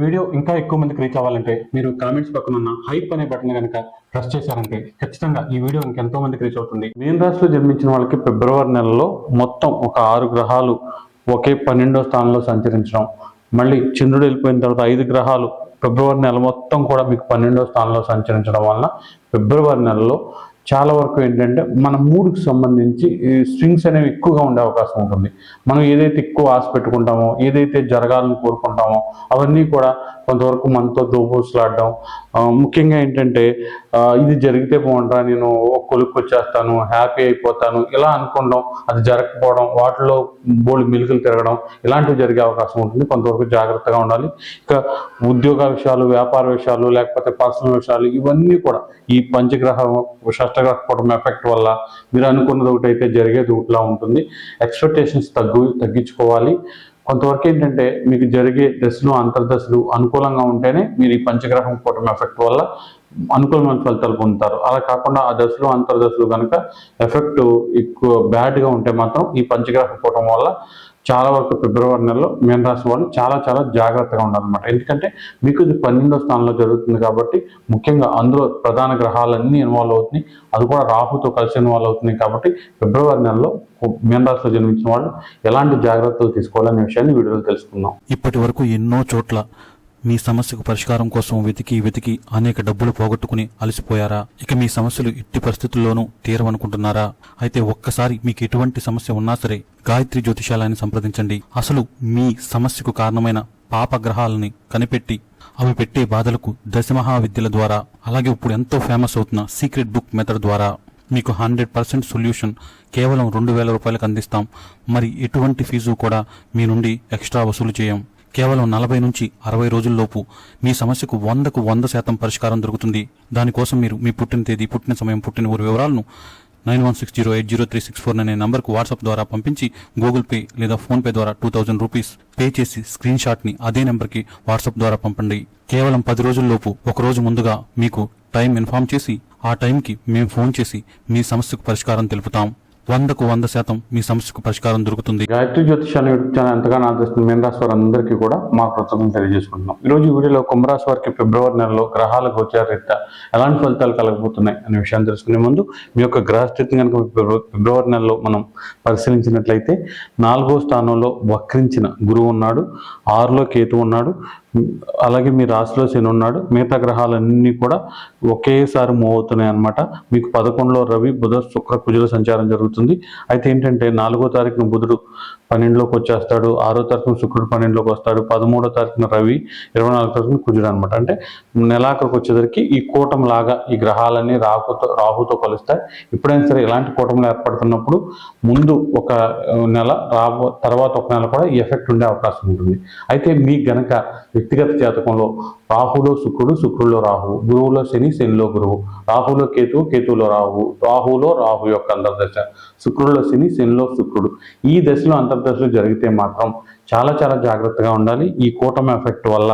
Video ఇంకా ఎక్కువ మందికి రీచ్ అవ్వాలంటే మీరు కామెంట్స్ పక్కన ఉన్న హైప్ అనే బటన్ కనుక ప్రెస్ చేశారంటే ఖచ్చితంగా ఈ వీడియో ఇంకెంతో మందికి రీచ్ అవుతుంది. మీన రాశిలో జన్మించిన వాళ్ళకి ఫిబ్రవరి నెలలో మొత్తం ఒక 6 గ్రహాలు ఒకే 12వ స్థానంలో సంచరించడం, మళ్ళీ చంద్రుడు వెళ్ళిపోయిన తర్వాత 5 గ్రహాలు ఫిబ్రవరి నెల మొత్తం కూడా మీకు 12వ స్థానంలో సంచరించడం వలన ఫిబ్రవరి నెలలో చాలా వరకు ఏంటంటే మన మూడుకి సంబంధించి స్ట్రింగ్స్ అనేవి ఎక్కువగా ఉండే అవకాశం ఉంటుంది. మనం ఏదైతే ఎక్కువ ఆశ పెట్టుకుంటామో, ఏదైతే జరగాలని కోరుకుంటామో అవన్నీ కూడా కొంతవరకు మనతో దోబూసులాడడం. ముఖ్యంగా ఏంటంటే ఇది జరిగితే బాగుంటా, నేను కొలుక్కి వచ్చేస్తాను, హ్యాపీ అయిపోతాను ఇలా అనుకోవడం, అది జరగకపోవడం, వాటిలో బోల్డ్ మిలుకలు తిరగడం ఇలాంటివి జరిగే అవకాశం ఉంటుంది. కొంతవరకు జాగ్రత్తగా ఉండాలి. ఇక ఉద్యోగ విషయాలు, వ్యాపార విషయాలు, లేకపోతే పర్సనల్ విషయాలు ఇవన్నీ కూడా ఈ పంచగ్రహం షష్టగ్రహ కూటమి ఎఫెక్ట్ వల్ల మీరు అనుకున్నది ఒకటి అయితే జరిగేది ఒకటిలా ఉంటుంది. ఎక్స్పెక్టేషన్స్ తగ్గించుకోవాలి. కొంతవరకు ఏంటంటే మీకు జరిగే దశలు అంతర్దశలు అనుకూలంగా ఉంటేనే మీరు ఈ పంచగ్రహం కూటమి ఎఫెక్ట్ వల్ల అనుకూలమైన ఫలితాలు పొందుతారు. అలా కాకుండా ఆ దశలు అంతర్దశలు కనుక ఎఫెక్ట్ ఎక్కువ బ్యాడ్గా ఉంటే మాత్రం ఈ పంచగ్రహ కూటమి వల్ల చాలా వరకు ఫిబ్రవరి నెలలో మీన రాశి వాళ్ళు చాలా జాగ్రత్తగా ఉండాలన్నమాట. ఎందుకంటే మీకు ఇది 12వ స్థానంలో జరుగుతుంది కాబట్టి ముఖ్యంగా అందులో ప్రధాన గ్రహాలన్నీ ఇన్వాల్వ్ అవుతున్నాయి. అది కూడా రాహుతో కలిసి ఇన్వాల్వ్ అవుతున్నాయి కాబట్టి ఫిబ్రవరి నెలలో మీన రాశిలో జన్మించిన వాళ్ళు ఎలాంటి జాగ్రత్తలు తీసుకోవాలనే విషయాన్ని వీడియోలో తెలుసుకుందాం. ఇప్పటి వరకు ఎన్నో చోట్ల మీ సమస్యకు పరిష్కారం కోసం వెతికి అనేక డబ్బులు పోగొట్టుకుని అలసిపోయారా? ఇక మీ సమస్యలు ఎట్టి పరిస్థితుల్లోనూ తీరవనుకుంటున్నారా? అయితే ఒక్కసారి మీకు ఎటువంటి సమస్య ఉన్నా సరే గాయత్రి జ్యోతిషాలయాన్ని సంప్రదించండి. అసలు మీ సమస్యకు కారణమైన పాపగ్రహాలని కనిపెట్టి అవి పెట్టే బాధలకు దశమహావిద్యల ద్వారా, అలాగే ఇప్పుడు ఎంతో ఫేమస్ అవుతున్న సీక్రెట్ బుక్ మెథడ్ ద్వారా మీకు 100% సొల్యూషన్ కేవలం 2000 రూపాయలకు అందిస్తాం. మరి ఎటువంటి ఫీజు కూడా మీ నుండి ఎక్స్ట్రా వసూలు చేయం. కేవలం 40 నుంచి 60 రోజుల్లోపు మీ సమస్యకు 100కు 100% పరిష్కారం దొరుకుతుంది. దానికోసం మీరు మీ పుట్టిన తేదీ, పుట్టిన సమయం, పుట్టిన ఊరి వివరాలను 9160803649 అనే నంబర్కు వాట్సాప్ ద్వారా పంపించి గూగుల్ పే లేదా ఫోన్పే ద్వారా 2000 రూపీస్ పే చేసి స్క్రీన్ షాట్ని అదే నెంబర్కి వాట్సాప్ ద్వారా పంపండి. కేవలం 10 రోజుల్లోపు ఒక రోజు ముందుగా మీకు టైం ఇన్ఫార్మ్ చేసి ఆ టైంకి మేము ఫోన్ చేసి మీ సమస్యకు పరిష్కారం తెలుపుతాం. 100కు 100% మీ సమస్యకు పరిష్కారం దొరుకుతుంది. గాయత్రి జ్యోతిషాన్ని ఎంతగానో ఆదరిస్తున్న మీన రాశి వారందరికీ కూడా మా కృతజ్ఞతలు తెలియజేసుకుంటున్నాం. ఈరోజు ఈ వీడియోలో కుంభరాశి వారికి ఫిబ్రవరి నెలలో గ్రహాల గోచారరీత్యా ఎలాంటి ఫలితాలు కలగబోతున్నాయి అనే విషయాన్ని తెలుసుకునే ముందు మీ యొక్క గ్రహస్థితిని కనుక ఫిబ్రవరి నెలలో మనం పరిశీలించినట్లయితే 4వ స్థానంలో వక్రించిన గురువు ఉన్నాడు, 6లో కేతు ఉన్నాడు, అలాగే మీ రాశిలో శని ఉన్నాడు. మిగతా గ్రహాలన్నీ కూడా ఒకేసారి మూవ్ అవుతున్నాయి అన్నమాట. మీకు 11లో రవి, బుధ, శుక్ర, కుజుల సంచారం జరుగుతుంది. అయితే ఏంటంటే 4వ తారీఖున బుధుడు 12లోకి వచ్చేస్తాడు, 6వ తారీఖున శుక్రుడు 12లోకి వస్తాడు, 13వ తారీఖున రవి, 24వ తారీఖున కుజుడు అనమాట. అంటే నెలాఖరికి వచ్చేసరికి ఈ కూటం లాగా ఈ గ్రహాలన్నీ రాహుతో కలుస్తాయి. ఎప్పుడైనా సరే ఇలాంటి కూటములు ఏర్పడుతున్నప్పుడు ముందు ఒక నెల తర్వాత ఒక నెల కూడా ఈ ఎఫెక్ట్ ఉండే అవకాశం ఉంటుంది. అయితే మీకు గనక వ్యక్తిగత జాతకంలో రాహులో శుక్రుడు, శుక్రుల్లో రాహు, గురువులో శని, శనిలో గురువు, రాహులో కేతువు, కేతువులో రాహు, రాహులో రాహు యొక్క అంతర్దశ, శుక్రుల్లో శని, శనిలో శుక్రుడు ఈ దశలో అంతర్దశలు జరిగితే మాత్రం చాలా జాగ్రత్తగా ఉండాలి. ఈ కూటమి ఎఫెక్ట్ వల్ల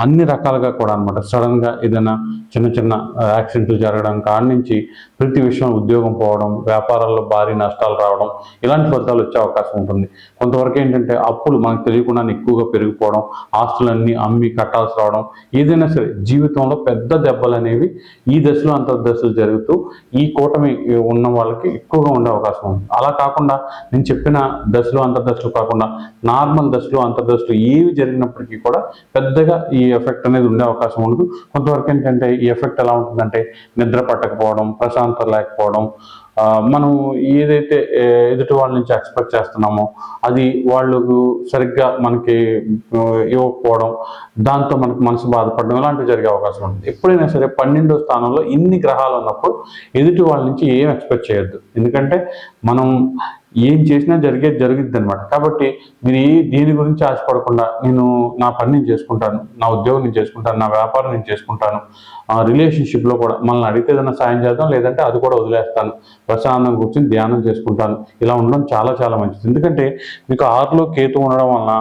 అన్ని రకాలుగా కూడా అనమాట సడన్ గా ఏదైనా చిన్న యాక్సిడెంట్లు జరగడం కాడి నుంచి ప్రతి విషయం ఉద్యోగం పోవడం, వ్యాపారాల్లో భారీ నష్టాలు రావడం ఇలాంటి ఫలితాలు వచ్చే అవకాశం ఉంటుంది. కొంతవరకు ఏంటంటే అప్పులు మనకు తెలియకుండా ఎక్కువగా పెరిగిపోవడం, ఆస్తులన్నీ అమ్మి కట్టాల్సి రావడం, ఏదైనా సరే జీవితంలో పెద్ద దెబ్బలు అనేవి ఈ దశలో అంతర్దశలు జరుగుతూ ఈ కూటమి ఉన్న వాళ్ళకి ఎక్కువగా ఉండే అవకాశం ఉంది. అలా కాకుండా నేను చెప్పిన దశలు అంతర్దశలు కాకుండా నార్మల్ దశలు అంతర్దశలు ఏవి జరిగినప్పటికీ కూడా పెద్దగా ఈ ఎఫెక్ట్ అనేది ఉండే అవకాశం ఉండదు. కొంతవరకు ఏంటంటే ఈ ఎఫెక్ట్ ఎలా ఉంటుందంటే నిద్ర పట్టకపోవడం, ప్రశాంతత లేకపోవడం, మనం ఏదైతే ఎదుటి వాళ్ళ నుంచి ఎక్స్పెక్ట్ చేస్తున్నామో అది వాళ్ళు సరిగ్గా మనకి ఇవ్వకపోవడం, దాంతో మనకు మనసు బాధపడడం ఇలాంటివి జరిగే అవకాశం ఉంటుంది. ఎప్పుడైనా సరే 12వ స్థానంలో ఇన్ని గ్రహాలు ఉన్నప్పుడు ఎదుటి వాళ్ళ నుంచి ఏం ఎక్స్పెక్ట్ చేయొద్దు. ఎందుకంటే మనం ఏం చేసినా జరుగుద్ది అనమాట. కాబట్టి మీరు దీని గురించి ఆశపడకుండా నేను నా పని నేను చేసుకుంటాను, నా ఉద్యోగం నేను చేసుకుంటాను, నా వ్యాపారం నేను చేసుకుంటాను, రిలేషన్షిప్లో కూడా మనల్ని అడిగితే ఏదైనా సాయం చేద్దాం, లేదంటే అది కూడా వదిలేస్తాను, ప్రశాంతంగా కూర్చొని ధ్యానం చేసుకుంటాను, ఇలా ఉండడం చాలా మంచిది. ఎందుకంటే మీకు 6లో కేతు ఉండడం వలన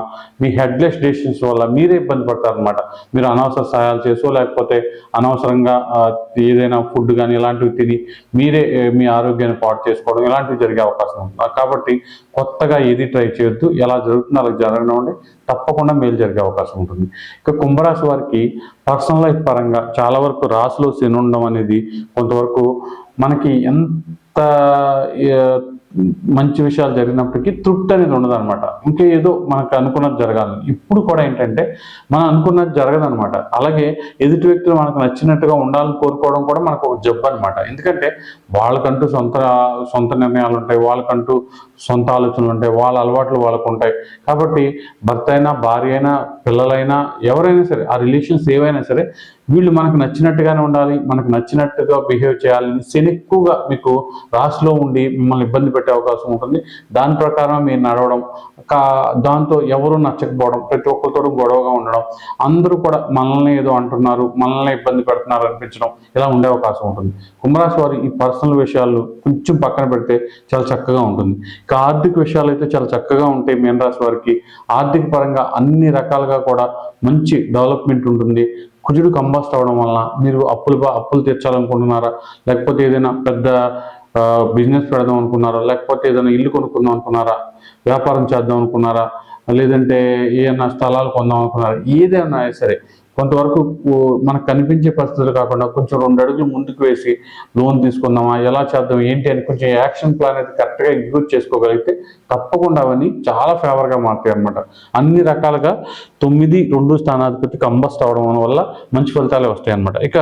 మీ హెడ్లెస్ డెసిషన్స్ వల్ల మీరే ఇబ్బంది పడతారు అనమాట. మీరు అనవసర సహాయాలు చేసో లేకపోతే అనవసరంగా ఏదైనా ఫుడ్ కానీ ఇలాంటివి తిని మీరే మీ ఆరోగ్యాన్ని పాడు చేసుకోవడం ఇలాంటివి జరిగే అవకాశం ఉంది. కాబట్టి కొత్తగా ఏది ట్రై చేయొద్దు, ఎలా జరుగుతుందో అలా జరగనివ్వండి, తప్పకుండా మేలు జరిగే అవకాశం ఉంటుంది. ఇక కుంభరాశి వారికి పర్సనల్ లైఫ్ పరంగా చాలా వరకు రాశిలో శని ఉండడం అనేది కొంతవరకు మనకి ఎంత ఆ, మంచి విషయాలు జరిగినప్పటికీ తృప్తి అనేది ఉండదు అనమాట. ఇంకా ఏదో మనకు అనుకున్నది జరగాలి. ఇప్పుడు కూడా ఏంటంటే మనం అనుకున్నది జరగదనమాట. అలాగే ఎదుటి వ్యక్తులు మనకు నచ్చినట్టుగా ఉండాలని కోరుకోవడం కూడా మనకు ఒక జబ్బు అనమాట. ఎందుకంటే వాళ్ళకంటూ సొంత నిర్ణయాలు ఉంటాయి, వాళ్ళకంటూ సొంత ఆలోచనలు ఉంటాయి, వాళ్ళ అలవాట్లు వాళ్ళకు ఉంటాయి. కాబట్టి భర్త అయినా, భార్య అయినా, పిల్లలైనా, ఎవరైనా సరే, ఆ రిలేషన్స్ ఏవైనా సరే వీళ్ళు మనకు నచ్చినట్టుగానే ఉండాలి, మనకు నచ్చినట్టుగా బిహేవ్ చేయాలని శని ఎక్కువగా మీకు రాశిలో ఉండి మిమ్మల్ని ఇబ్బంది పెట్టే అవకాశం ఉంటుంది. దాని ప్రకారం మీరు నడవడం, దాంతో ఎవరు నచ్చకపోవడం, ప్రతి ఒక్కరితో గొడవగా ఉండడం, అందరూ కూడా మనల్ని ఏదో అంటున్నారు, మనల్ని ఇబ్బంది పెడుతున్నారు అనిపించడం, ఇలా ఉండే అవకాశం ఉంటుంది. కుంభరాశి వారి ఈ పర్సనల్ విషయాలు కొంచెం పక్కన పెడితే చాలా చక్కగా ఉంటుంది. ఇక ఆర్థిక విషయాలు అయితే చాలా చక్కగా ఉంటాయి. మీన రాశి వారికి ఆర్థిక పరంగా అన్ని రకాలుగా కూడా మంచి డెవలప్మెంట్ ఉంటుంది. కుజుడు కంబస్ట్ అవడం వలన మీరు అప్పులు తీర్చాలనుకుంటున్నారా, లేకపోతే ఏదైనా పెద్ద బిజినెస్ పెడదాం అనుకున్నారా, లేకపోతే ఏదైనా ఇల్లు కొనుక్కుందాం అనుకున్నారా, వ్యాపారం చేద్దాం అనుకున్నారా, లేదంటే ఏదైనా స్థలాలు కొందాం అనుకున్నారా, ఏదైనా సరే కొంతవరకు మనకు కనిపించే పరిస్థితులు కాకుండా కొంచెం 2 అడుగులు ముందుకు వేసి లోన్ తీసుకుందామా, ఎలా చేద్దాం ఏంటి అని కొంచెం యాక్షన్ ప్లాన్ అయితే కరెక్ట్గా ఎగ్జిక్యూట్ చేసుకోగలిగితే తప్పకుండా అవన్నీ చాలా ఫేవర్గా మారుతాయి అనమాట. అన్ని రకాలుగా 9, 2 స్థానాధిపతి కంబస్ట్ అవడం వల్ల మంచి ఫలితాలే వస్తాయి అనమాట. ఇక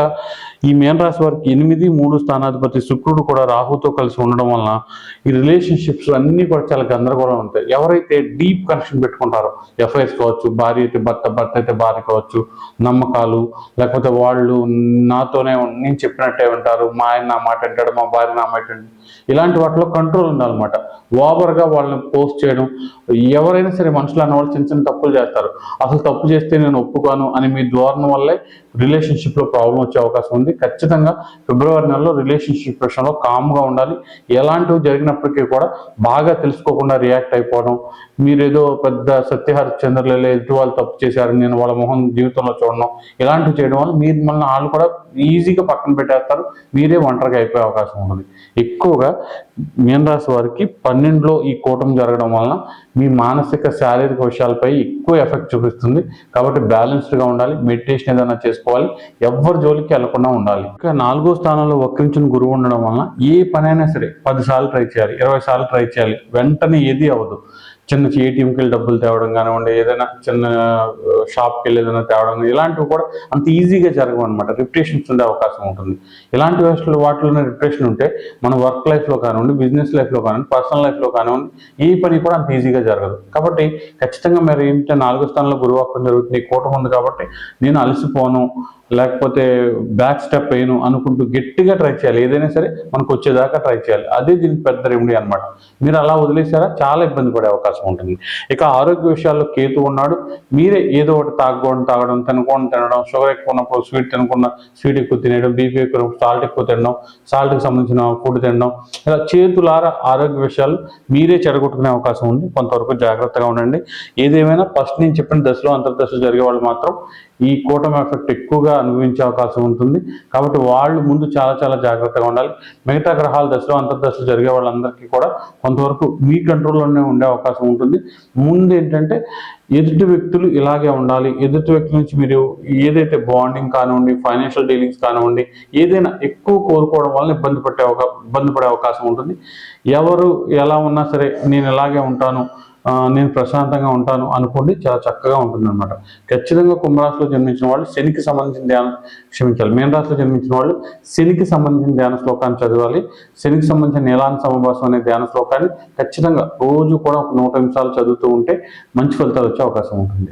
ఈ మీన రాశి వారికి 8, 3 స్థానాధిపతి శుక్రుడు కూడా రాహుతో కలిసి ఉండడం వలన ఈ రిలేషన్షిప్స్ అన్నీ కూడా చాలా గందరగోళం ఉంటాయి. ఎవరైతే డీప్ కనెక్షన్ పెట్టుకుంటారో, ఎఫ్ఐఆర్స్ కావచ్చు, భార్య అయితే భర్త, భర్త అయితే భార్య కావచ్చు, నమ్మకాలు, లేకపోతే వాళ్ళు నేను చెప్పినట్టే ఉంటారు, మా ఆయన నా మాట అంటాడు, మా భార్య నా మాట అంటాడు, ఇలాంటి వాటిలో కంట్రోల్ ఉండాలన్నమాట. ఓవర్గా వాళ్ళని పోస్ట్ చేయడం, ఎవరైనా సరే మనుషులు అన్నవాళ్ళు చిన్న చిన్న తప్పులు చేస్తారు. అసలు తప్పు చేస్తే నేను ఒప్పుకోను అని మీ ధోరణి వల్లే రిలేషన్షిప్లో ప్రాబ్లం వచ్చే అవకాశం ఉంది. ఖచ్చితంగా ఫిబ్రవరి నెలలో రిలేషన్షిప్ విషయంలో కామ్గా ఉండాలి. ఎలాంటివి జరిగినప్పటికీ కూడా బాగా తెలుసుకోకుండా రియాక్ట్ అయిపోవడం, మీరేదో పెద్ద సత్యహరిశ్చంద్రులలో ఎదుటి వాళ్ళు తప్పు చేశారు, నేను వాళ్ళ మొహం జీవితంలో చూడడం, ఇలాంటివి చేయడం వల్ల మీరు మన వాళ్ళు కూడా ఈజీగా పక్కన పెట్టేస్తారు, మీరే ఒంటరిగా అయిపోయే అవకాశం ఉంటుంది. ఎక్కువగా మీన రాశి వారికి 12లో ఈ కూటమి జరగడం వలన మీ మానసిక శారీరక విషయాలపై ఎక్కువ ఎఫెక్ట్ చూపిస్తుంది. కాబట్టి బ్యాలెన్స్డ్గా ఉండాలి, మెడిటేషన్ ఏదైనా చేసుకోవాలి, ఎవరి జోలికి వెళ్లకుండా ఉండాలి. ఇంకా 4వ స్థానంలో వక్రించిన గురువు ఉండడం వలన ఏ పనైనా సరే 10 సార్లు ట్రై చేయాలి, 20 సార్లు ట్రై చేయాలి, వెంటనే ఏది అవ్వదు. చిన్న ఏటీఎంకి వెళ్ళి డబ్బులు తేవడం కానివ్వండి, ఏదైనా చిన్న షాప్కి వెళ్ళి ఏదైనా తేవడం, ఇలాంటివి కూడా అంత ఈజీగా జరగవు అనమాట. రిపిటేషన్స్ ఉండే అవకాశం ఉంటుంది. ఇలాంటి వాటిలోనే రిపిటేషన్ ఉంటే మన వర్క్ లైఫ్లో కానివ్వండి, బిజినెస్ లైఫ్లో కానివ్వండి, పర్సనల్ లైఫ్లో కానివ్వండి, ఏ పని కూడా అంత ఈజీగా జరగదు. కాబట్టి ఖచ్చితంగా మరి ఏంటంటే 4వ స్థానంలో గురువాక్రం జరుగుతుంది, ఈ కూటమి ఉంది కాబట్టి నేను అలసిపోను, లేకపోతే బ్యాక్ స్టెప్ వేయను అనుకుంటూ గట్టిగా ట్రై చేయాలి. ఏదైనా సరే మనకు వచ్చేదాకా ట్రై చేయాలి. అదే దీనికి పెద్ద రెమెడీ అనమాట. మీరు అలా వదిలేసారా చాలా ఇబ్బంది పడే అవకాశం ఉంటుంది. ఇక ఆరోగ్య విషయాల్లో కేతు ఉన్నాడు. మీరే ఏదో ఒకటి తాగడం, తినడం, షుగర్ ఎక్కువ ఉన్నప్పుడు స్వీట్ తినకుండా స్వీట్ ఎక్కువ తినేయడం, బీపీ ఎక్కువ సాల్ట్ ఎక్కువ తినడం, సాల్ట్కి సంబంధించిన ఫుడ్ తినడం, ఇలా చేతులారా ఆరోగ్య విషయాలు మీరే చెడగొట్టుకునే అవకాశం ఉంది. కొంతవరకు జాగ్రత్తగా ఉండండి. ఏదేమైనా ఫస్ట్ నేను చెప్పిన దశలో అంతర్దశలు జరిగే వాళ్ళు మాత్రం ఈ కూటమి ఎఫెక్ట్ ఎక్కువగా అనుభవించే అవకాశం ఉంటుంది. కాబట్టి వాళ్ళు ముందు చాలా చాలా జాగ్రత్తగా ఉండాలి. మిగతా గ్రహాల దశలో అంతర్దశలు జరిగే వాళ్ళందరికీ కూడా కొంతవరకు మీ కంట్రోల్లోనే ఉండే అవకాశం ఉంటుంది. ముందు ఏంటంటే ఎదుటి వ్యక్తులు ఇలాగే ఉండాలి, ఎదుటి వ్యక్తుల నుంచి మీరు ఏదైతే బాండింగ్ కానివ్వండి, ఫైనాన్షియల్ డీలింగ్స్ కానివ్వండి, ఏదైనా ఎక్కువ కోరుకోవడం వల్ల ఇబ్బంది పడే అవకాశం ఉంటుంది. ఎవరు ఎలా ఉన్నా సరే నేను ఇలాగే ఉంటాను, నేను ప్రశాంతంగా ఉంటాను అనుకోండి, చాలా చక్కగా ఉంటుంది అనమాట. ఖచ్చితంగా కుంభరాశిలో జన్మించిన వాళ్ళు శనికి సంబంధించిన మీన రాశిలో జన్మించిన వాళ్ళు శనికి సంబంధించిన ధ్యాన శ్లోకాన్ని చదవాలి. శనికి సంబంధించిన నీలాంత సమభాసం అనే ధ్యాన శ్లోకాన్ని ఖచ్చితంగా రోజు కూడా 100 నిమిషాలు చదువుతూ ఉంటే మంచి ఫలితాలు వచ్చే అవకాశం ఉంటుంది.